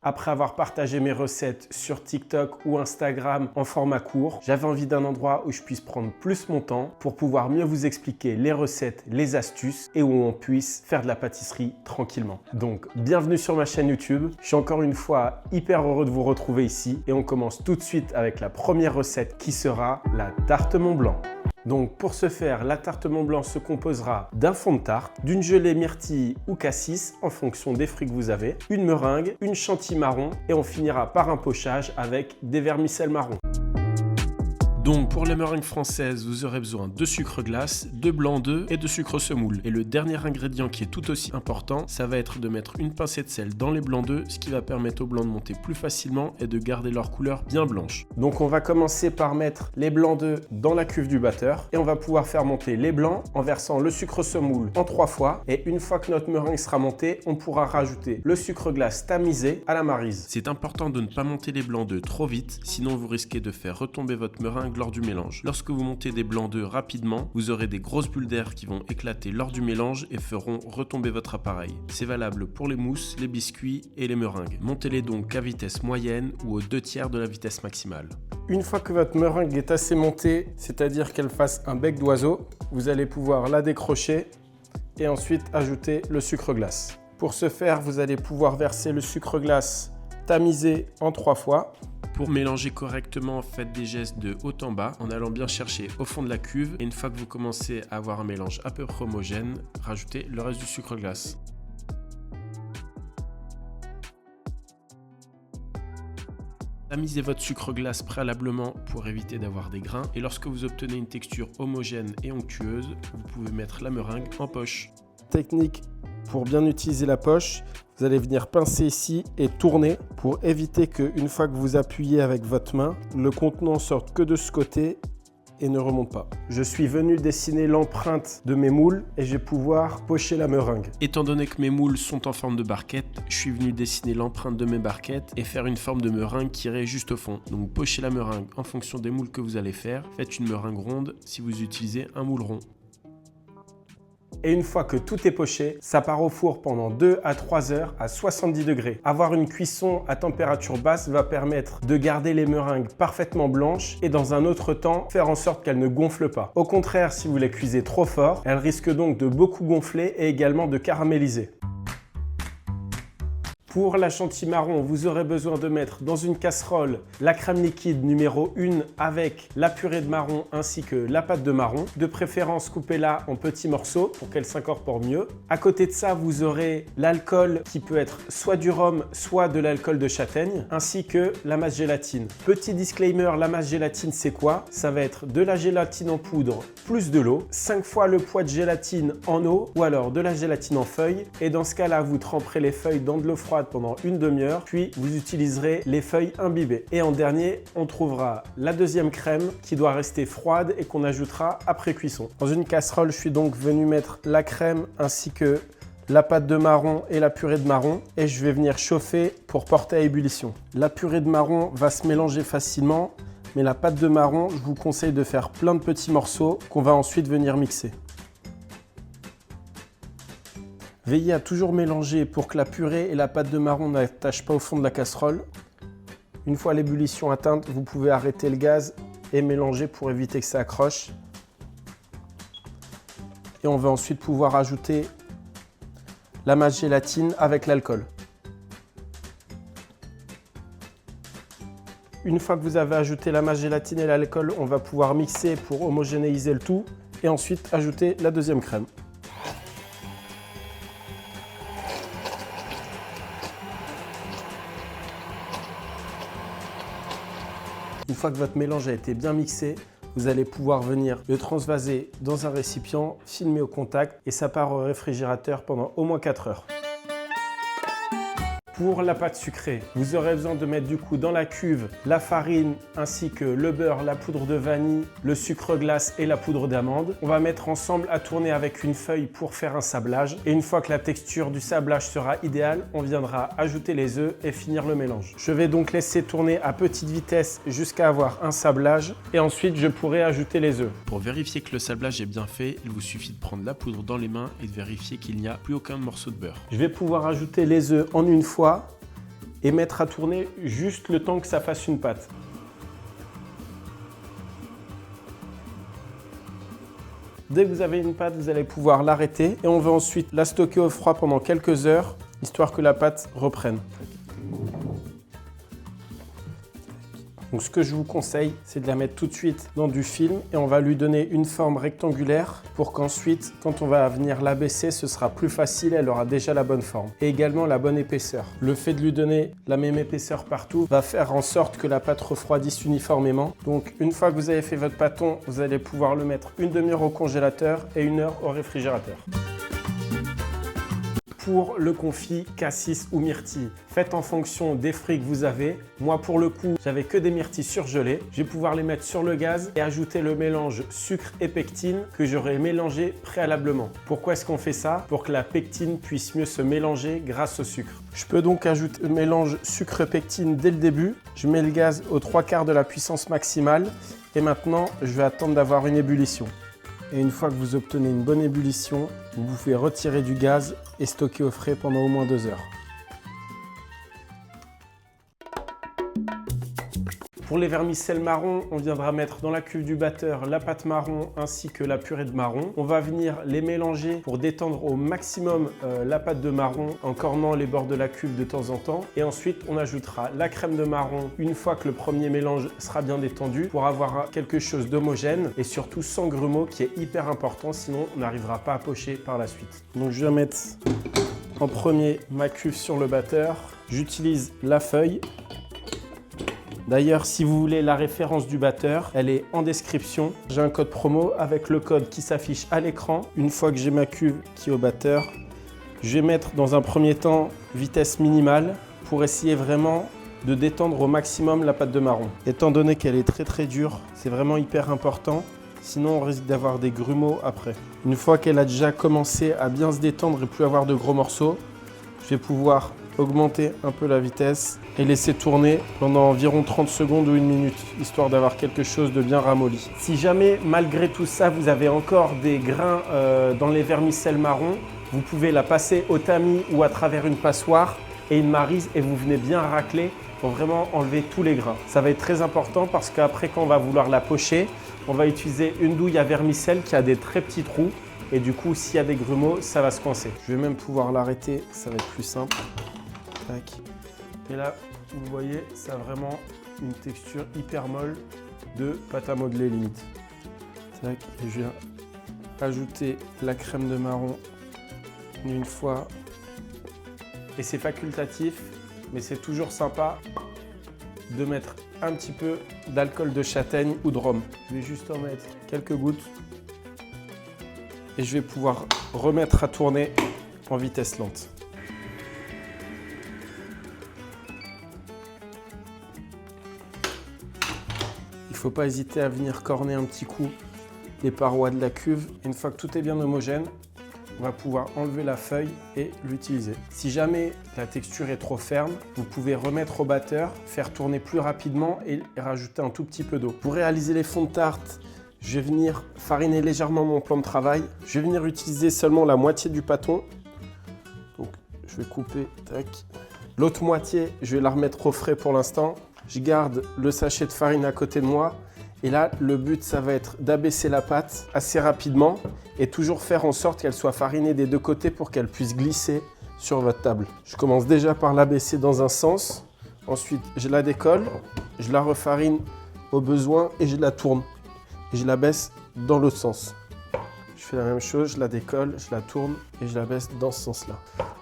Après avoir partagé mes recettes sur TikTok ou Instagram en format court, j'avais envie d'un endroit où je puisse prendre plus mon temps pour pouvoir mieux vous expliquer les recettes, les astuces et où on puisse faire de la pâtisserie tranquillement. Donc, bienvenue sur ma chaîne YouTube. Je suis encore une fois hyper heureux de vous retrouver ici et on commence tout de suite avec la première recette qui sera la tarte Mont Blanc. Donc pour ce faire, la tarte Mont Blanc se composera d'un fond de tarte, d'une gelée myrtille ou cassis en fonction des fruits que vous avez, une meringue, une chantilly marron et on finira par un pochage avec des vermicelles marron. Donc pour les meringues françaises, vous aurez besoin de sucre glace, de blanc d'œuf et de sucre semoule. Et le dernier ingrédient qui est tout aussi important, ça va être de mettre une pincée de sel dans les blancs d'œufs, ce qui va permettre aux blancs de monter plus facilement et de garder leur couleur bien blanche. Donc on va commencer par mettre les blancs d'œufs dans la cuve du batteur et on va pouvoir faire monter les blancs en versant le sucre semoule en 3 fois. Et une fois que notre meringue sera montée, on pourra rajouter le sucre glace tamisé à la maryse. C'est important de ne pas monter les blancs d'œufs trop vite, sinon vous risquez de faire retomber votre meringue lors du mélange. Lorsque vous montez des blancs d'œufs rapidement, vous aurez des grosses bulles d'air qui vont éclater lors du mélange et feront retomber votre appareil. C'est valable pour les mousses, les biscuits et les meringues. Montez-les donc à vitesse moyenne ou aux 2/3 de la vitesse maximale. Une fois que votre meringue est assez montée, c'est-à-dire qu'elle fasse un bec d'oiseau, vous allez pouvoir la décrocher et ensuite ajouter le sucre glace. Pour ce faire, vous allez pouvoir verser le sucre glace tamisé en 3 fois. Pour mélanger correctement, faites des gestes de haut en bas en allant bien chercher au fond de la cuve. Et une fois que vous commencez à avoir un mélange à peu près homogène, rajoutez le reste du sucre glace. Tamisez votre sucre glace préalablement pour éviter d'avoir des grains. Et lorsque vous obtenez une texture homogène et onctueuse, vous pouvez mettre la meringue en poche. Technique pour bien utiliser la poche. Vous allez venir pincer ici et tourner pour éviter qu'une fois que vous appuyez avec votre main, le contenant sorte que de ce côté et ne remonte pas. Je suis venu dessiner l'empreinte de mes moules et je vais pouvoir pocher la meringue. Étant donné que mes moules sont en forme de barquette, je suis venu dessiner l'empreinte de mes barquettes et faire une forme de meringue qui irait juste au fond. Donc pochez la meringue en fonction des moules que vous allez faire. Faites une meringue ronde si vous utilisez un moule rond. Et une fois que tout est poché, ça part au four pendant 2 à 3 heures à 70 degrés. Avoir une cuisson à température basse va permettre de garder les meringues parfaitement blanches et dans un autre temps, faire en sorte qu'elles ne gonflent pas. Au contraire, si vous les cuisez trop fort, elles risquent donc de beaucoup gonfler et également de caraméliser. Pour la chantilly marron, vous aurez besoin de mettre dans une casserole la crème liquide numéro 1 avec la purée de marron ainsi que la pâte de marron. De préférence, coupez-la en petits morceaux pour qu'elle s'incorpore mieux. À côté de ça, vous aurez l'alcool qui peut être soit du rhum, soit de l'alcool de châtaigne, ainsi que la masse gélatine. Petit disclaimer, la masse gélatine, c'est quoi? Ça va être de la gélatine en poudre plus de l'eau, 5 fois le poids de gélatine en eau ou alors de la gélatine en feuilles. Et dans ce cas-là, vous tremperez les feuilles dans de l'eau froide pendant une demi-heure, puis vous utiliserez les feuilles imbibées. Et en dernier, on trouvera la deuxième crème qui doit rester froide et qu'on ajoutera après cuisson. Dans une casserole, je suis donc venu mettre la crème ainsi que la pâte de marron et la purée de marron et je vais venir chauffer pour porter à ébullition. La purée de marron va se mélanger facilement, mais la pâte de marron, je vous conseille de faire plein de petits morceaux qu'on va ensuite venir mixer. Veillez à toujours mélanger pour que la purée et la pâte de marron n'attachent pas au fond de la casserole. Une fois l'ébullition atteinte, vous pouvez arrêter le gaz et mélanger pour éviter que ça accroche. Et on va ensuite pouvoir ajouter la masse gélatine avec l'alcool. Une fois que vous avez ajouté la masse gélatine et l'alcool, on va pouvoir mixer pour homogénéiser le tout et ensuite ajouter la deuxième crème. Une fois que votre mélange a été bien mixé, vous allez pouvoir venir le transvaser dans un récipient, filmer au contact et ça part au réfrigérateur pendant au moins 4 heures. Pour la pâte sucrée, vous aurez besoin de mettre du coup dans la cuve la farine ainsi que le beurre, la poudre de vanille, le sucre glace et la poudre d'amande. On va mettre ensemble à tourner avec une feuille pour faire un sablage. Et une fois que la texture du sablage sera idéale, on viendra ajouter les œufs et finir le mélange. Je vais donc laisser tourner à petite vitesse jusqu'à avoir un sablage et ensuite je pourrai ajouter les œufs. Pour vérifier que le sablage est bien fait, il vous suffit de prendre la poudre dans les mains et de vérifier qu'il n'y a plus aucun morceau de beurre. Je vais pouvoir ajouter les œufs en une fois et mettre à tourner juste le temps que ça fasse une pâte. Dès que vous avez une pâte, vous allez pouvoir l'arrêter et on va ensuite la stocker au froid pendant quelques heures, histoire que la pâte reprenne. Donc ce que je vous conseille, c'est de la mettre tout de suite dans du film et on va lui donner une forme rectangulaire pour qu'ensuite, quand on va venir l'abaisser, ce sera plus facile, elle aura déjà la bonne forme. Et également la bonne épaisseur. Le fait de lui donner la même épaisseur partout va faire en sorte que la pâte refroidisse uniformément. Donc une fois que vous avez fait votre pâton, vous allez pouvoir le mettre une demi-heure au congélateur et 1 heure au réfrigérateur. Pour le confit cassis ou myrtille, faites en fonction des fruits que vous avez. Moi, pour le coup, j'avais que des myrtilles surgelées. Je vais pouvoir les mettre sur le gaz et ajouter le mélange sucre et pectine que j'aurais mélangé préalablement. Pourquoi est-ce qu'on fait ça? Pour que la pectine puisse mieux se mélanger grâce au sucre. Je peux donc ajouter le mélange sucre-pectine dès le début. Je mets le gaz aux 3/4 de la puissance maximale et maintenant, je vais attendre d'avoir une ébullition. Et une fois que vous obtenez une bonne ébullition, vous pouvez retirer du gaz et stocker au frais pendant au moins 2 heures. Pour les vermicelles marron, on viendra mettre dans la cuve du batteur la pâte marron ainsi que la purée de marron. On va venir les mélanger pour détendre au maximum la pâte de marron en cornant les bords de la cuve de temps en temps. Et ensuite, on ajoutera la crème de marron une fois que le premier mélange sera bien détendu pour avoir quelque chose d'homogène et surtout sans grumeaux qui est hyper important, sinon on n'arrivera pas à pocher par la suite. Donc je vais mettre en premier ma cuve sur le batteur. J'utilise la feuille. D'ailleurs, si vous voulez la référence du batteur, elle est en description. J'ai un code promo avec le code qui s'affiche à l'écran. Une fois que j'ai ma cuve qui est au batteur, je vais mettre dans un premier temps vitesse minimale pour essayer vraiment de détendre au maximum la pâte de marron. Étant donné qu'elle est très dure, c'est vraiment hyper important. Sinon, on risque d'avoir des grumeaux après. Une fois qu'elle a déjà commencé à bien se détendre et plus avoir de gros morceaux, je vais pouvoir augmenter un peu la vitesse et laisser tourner pendant environ 30 secondes ou 1 minute, histoire d'avoir quelque chose de bien ramolli. Si jamais, malgré tout ça, vous avez encore des grains dans les vermicelles marron, vous pouvez la passer au tamis ou à travers une passoire et une maryse et vous venez bien racler pour vraiment enlever tous les grains. Ça va être très important parce qu'après, quand on va vouloir la pocher, on va utiliser une douille à vermicelle qui a des très petits trous et du coup, s'il y a des grumeaux, ça va se coincer. Je vais même pouvoir l'arrêter, ça va être plus simple. Tac. Et là, vous voyez, ça a vraiment une texture hyper molle de pâte à modeler limite. Tac. Et je viens ajouter la crème de marron une fois. Et c'est facultatif, mais c'est toujours sympa de mettre un petit peu d'alcool de châtaigne ou de rhum. Je vais juste en mettre quelques gouttes. Et je vais pouvoir remettre à tourner en vitesse lente. Il ne faut pas hésiter à venir corner un petit coup les parois de la cuve. Une fois que tout est bien homogène, on va pouvoir enlever la feuille et l'utiliser. Si jamais la texture est trop ferme, vous pouvez remettre au batteur, faire tourner plus rapidement et rajouter un tout petit peu d'eau. Pour réaliser les fonds de tarte, je vais venir fariner légèrement mon plan de travail. Je vais venir utiliser seulement la moitié du pâton. Donc, je vais couper, tac. L'autre moitié, je vais la remettre au frais pour l'instant. Je garde le sachet de farine à côté de moi. Et là, le but, ça va être d'abaisser la pâte assez rapidement et toujours faire en sorte qu'elle soit farinée des deux côtés pour qu'elle puisse glisser sur votre table. Je commence déjà par l'abaisser dans un sens. Ensuite, je la décolle, je la refarine au besoin et je la tourne. Et je la baisse dans l'autre sens. Je fais la même chose, je la décolle, je la tourne et je la baisse dans ce sens-là.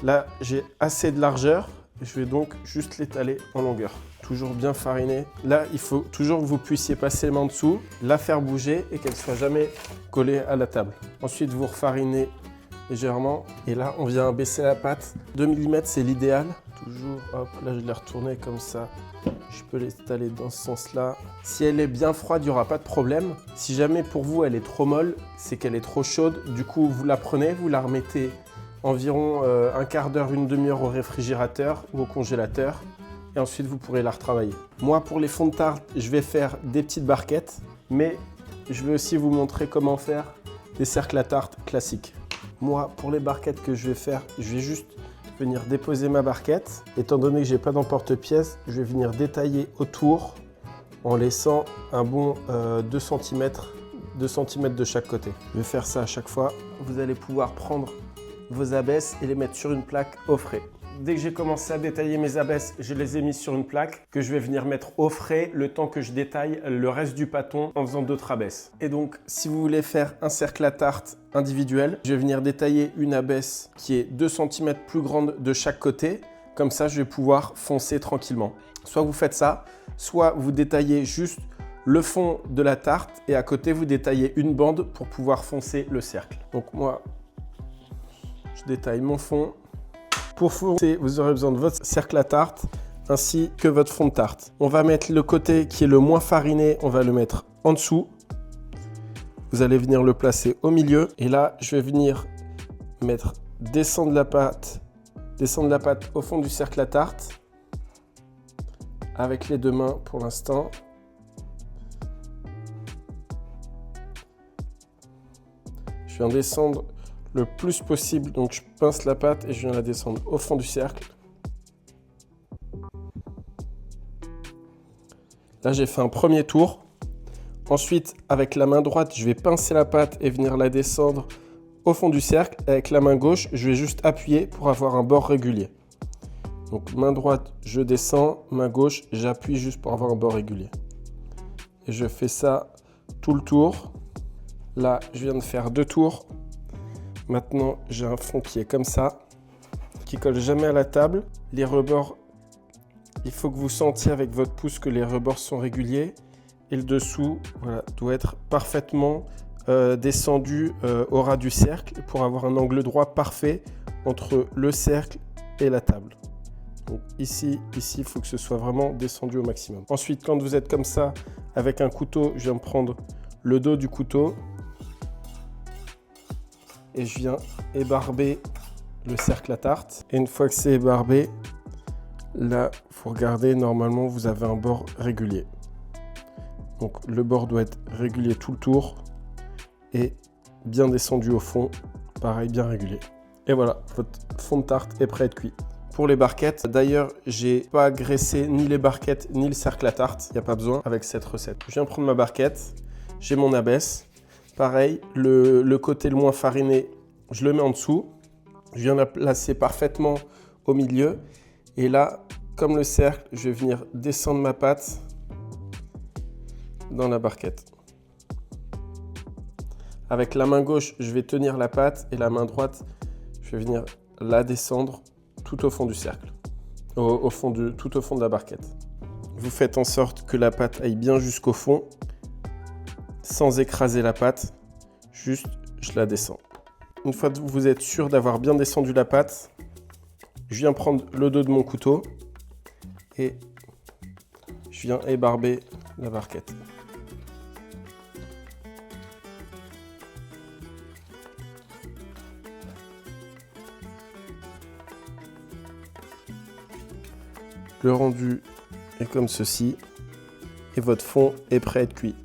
Là, j'ai assez de largeur. Je vais donc juste l'étaler en longueur. Toujours bien fariné. Là, il faut toujours que vous puissiez passer les mains en dessous, la faire bouger et qu'elle ne soit jamais collée à la table. Ensuite, vous refarinez légèrement. Et là, on vient baisser la pâte. 2 mm, c'est l'idéal. Toujours, hop, là, je l'ai retournée comme ça. Je peux l'étaler dans ce sens-là. Si elle est bien froide, il n'y aura pas de problème. Si jamais pour vous, elle est trop molle, c'est qu'elle est trop chaude. Du coup, vous la prenez, vous la remettez environ un quart d'heure, une demi-heure au réfrigérateur ou au congélateur. Et ensuite, vous pourrez la retravailler. Moi, pour les fonds de tarte, je vais faire des petites barquettes. Mais je vais aussi vous montrer comment faire des cercles à tarte classiques. Moi, pour les barquettes que je vais faire, je vais juste venir déposer ma barquette. Étant donné que j'ai pas d'emporte-pièce, je vais venir détailler autour en laissant un bon 2 cm de chaque côté. Je vais faire ça à chaque fois. Vous allez pouvoir prendre vos abesses et les mettre sur une plaque au frais. Dès que j'ai commencé à détailler mes abesses, je les ai mises sur une plaque que je vais venir mettre au frais le temps que je détaille le reste du pâton en faisant d'autres abesses. Et donc, si vous voulez faire un cercle à tarte individuel, je vais venir détailler une abesse qui est 2 cm plus grande de chaque côté. Comme ça, je vais pouvoir foncer tranquillement. Soit vous faites ça, soit vous détaillez juste le fond de la tarte et à côté, vous détaillez une bande pour pouvoir foncer le cercle. Donc moi, je détaille mon fond. Pour foncer, vous aurez besoin de votre cercle à tarte ainsi que votre fond de tarte. On va mettre le côté qui est le moins fariné, on va le mettre en dessous. Vous allez venir le placer au milieu et là, je vais venir descendre la pâte au fond du cercle à tarte avec les 2 mains pour l'instant. Je viens descendre le plus possible, donc je pince la pâte et je viens la descendre au fond du cercle. Là, j'ai fait un premier tour. Ensuite, avec la main droite, je vais pincer la pâte et venir la descendre au fond du cercle. Avec la main gauche, je vais juste appuyer pour avoir un bord régulier. Donc, main droite, je descends. Main gauche, j'appuie juste pour avoir un bord régulier. Et je fais ça tout le tour. Là, je viens de faire 2 tours. Maintenant, j'ai un fond qui est comme ça, qui colle jamais à la table. Les rebords, il faut que vous sentiez avec votre pouce que les rebords sont réguliers. Et le dessous, voilà, doit être parfaitement descendu au ras du cercle pour avoir un angle droit parfait entre le cercle et la table. Donc ici, il faut que ce soit vraiment descendu au maximum. Ensuite, quand vous êtes comme ça, avec un couteau, je viens prendre le dos du couteau. Et je viens ébarber le cercle à tarte. Et une fois que c'est ébarbé, là, vous regardez, normalement, vous avez un bord régulier. Donc, le bord doit être régulier tout le tour et bien descendu au fond, pareil, bien régulier. Et voilà, votre fond de tarte est prêt à être cuit. Pour les barquettes, d'ailleurs, j'ai pas graissé ni les barquettes ni le cercle à tarte. Il n'y a pas besoin avec cette recette. Je viens prendre ma barquette, j'ai mon abesse. Pareil, le côté le moins fariné, je le mets en dessous. Je viens la placer parfaitement au milieu. Et là, comme le cercle, je vais venir descendre ma pâte dans la barquette. Avec la main gauche, je vais tenir la pâte et la main droite, je vais venir la descendre tout au fond du cercle, tout au fond de la barquette. Vous faites en sorte que la pâte aille bien jusqu'au fond, sans écraser la pâte, juste je la descends. Une fois que vous êtes sûr d'avoir bien descendu la pâte, je viens prendre le dos de mon couteau et je viens ébarber la barquette. Le rendu est comme ceci et votre fond est prêt à être cuit.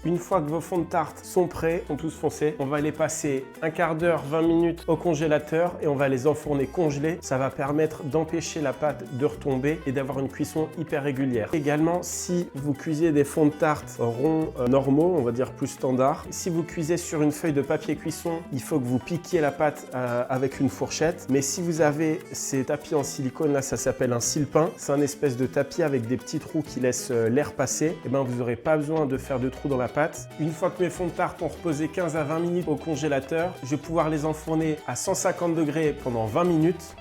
Une fois que vos fonds de tarte sont prêts, sont tous foncés, on va les passer un quart d'heure, 20 minutes au congélateur et on va les enfourner congelés. Ça va permettre d'empêcher la pâte de retomber et d'avoir une cuisson hyper régulière. Également, si vous cuisez des fonds de tarte ronds normaux, on va dire plus standard, si vous cuisez sur une feuille de papier cuisson, il faut que vous piquiez la pâte avec une fourchette. Mais si vous avez ces tapis en silicone, là, ça s'appelle un sile-pain. C'est un espèce de tapis avec des petits trous qui laissent l'air passer. Et ben, vous n'aurez pas besoin de faire de trous dans la pâte. Une fois que mes fonds de tarte ont reposé 15 à 20 minutes au congélateur, je vais pouvoir les enfourner à 150 degrés pendant 20 minutes.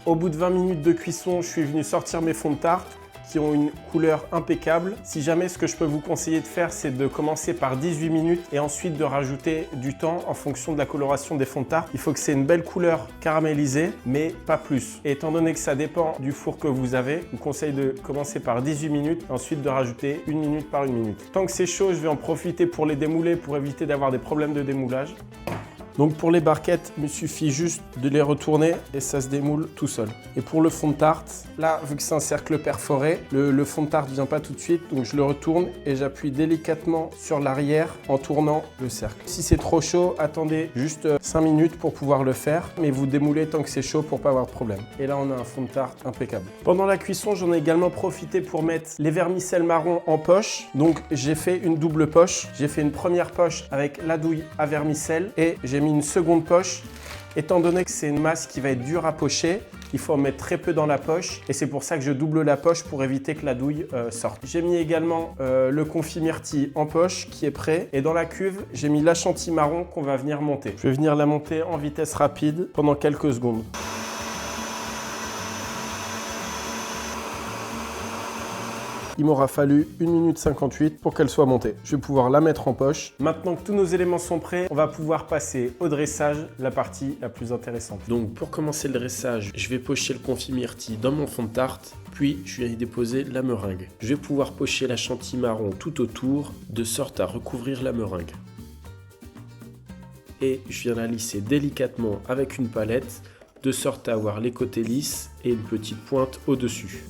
Au bout de 20 minutes de cuisson, je suis venu sortir mes fonds de tarte qui ont une couleur impeccable. Si jamais, ce que je peux vous conseiller de faire, c'est de commencer par 18 minutes et ensuite de rajouter du temps en fonction de la coloration des fonds de tarte. Il faut que c'est une belle couleur caramélisée, mais pas plus. Et étant donné que ça dépend du four que vous avez, je vous conseille de commencer par 18 minutes et ensuite de rajouter 1 minute par 1 minute. Tant que c'est chaud, je vais en profiter pour les démouler pour éviter d'avoir des problèmes de démoulage. Donc pour les barquettes, il me suffit juste de les retourner et ça se démoule tout seul. Et pour le fond de tarte, là, vu que c'est un cercle perforé, le fond de tarte ne vient pas tout de suite, donc je le retourne et j'appuie délicatement sur l'arrière en tournant le cercle. Si c'est trop chaud, attendez juste 5 minutes pour pouvoir le faire, mais vous démoulez tant que c'est chaud pour pas avoir de problème. Et là, on a un fond de tarte impeccable. Pendant la cuisson, j'en ai également profité pour mettre les vermicelles marron en poche. Donc j'ai fait une double poche. J'ai fait une première poche avec la douille à vermicelle et j'ai mis une seconde poche. Étant donné que c'est une masse qui va être dure à pocher, il faut en mettre très peu dans la poche et c'est pour ça que je double la poche pour éviter que la douille sorte. J'ai mis également le confit myrtille en poche qui est prêt et dans la cuve, j'ai mis la chantilly marron qu'on va venir monter. Je vais venir la monter en vitesse rapide pendant quelques secondes. Il m'aura fallu 1 minute 58 pour qu'elle soit montée. Je vais pouvoir la mettre en poche. Maintenant que tous nos éléments sont prêts, on va pouvoir passer au dressage, la partie la plus intéressante. Donc pour commencer le dressage, je vais pocher le confit myrtille dans mon fond de tarte, puis je vais y déposer la meringue. Je vais pouvoir pocher la chantilly marron tout autour, de sorte à recouvrir la meringue. Et je viens la lisser délicatement avec une palette, de sorte à avoir les côtés lisses et une petite pointe au-dessus.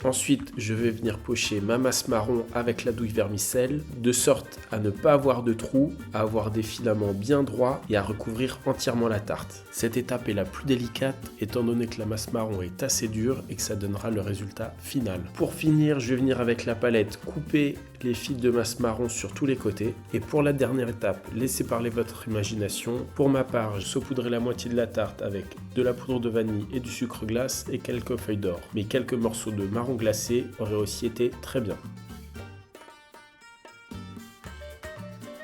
Ensuite, je vais venir pocher ma masse marron avec la douille vermicelle, de sorte à ne pas avoir de trous, à avoir des filaments bien droits et à recouvrir entièrement la tarte. Cette étape est la plus délicate étant donné que la masse marron est assez dure et que ça donnera le résultat final. Pour finir, je vais venir avec la palette couper les fils de masse marron sur tous les côtés. Et pour la dernière étape, laissez parler votre imagination. Pour ma part, je saupoudrerai la moitié de la tarte avec de la poudre de vanille et du sucre glace et quelques feuilles d'or. Mais quelques morceaux de marron glacé auraient aussi été très bien.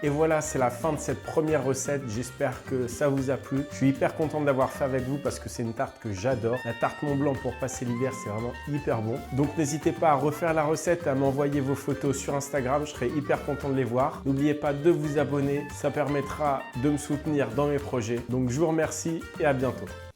Et voilà, c'est la fin de cette première recette. J'espère que ça vous a plu. Je suis hyper content de l'avoir fait avec vous parce que c'est une tarte que j'adore. La tarte Mont Blanc pour passer l'hiver, c'est vraiment hyper bon. Donc n'hésitez pas à refaire la recette et à m'envoyer vos photos sur Instagram. Je serai hyper content de les voir. N'oubliez pas de vous abonner. Ça permettra de me soutenir dans mes projets. Donc je vous remercie et à bientôt.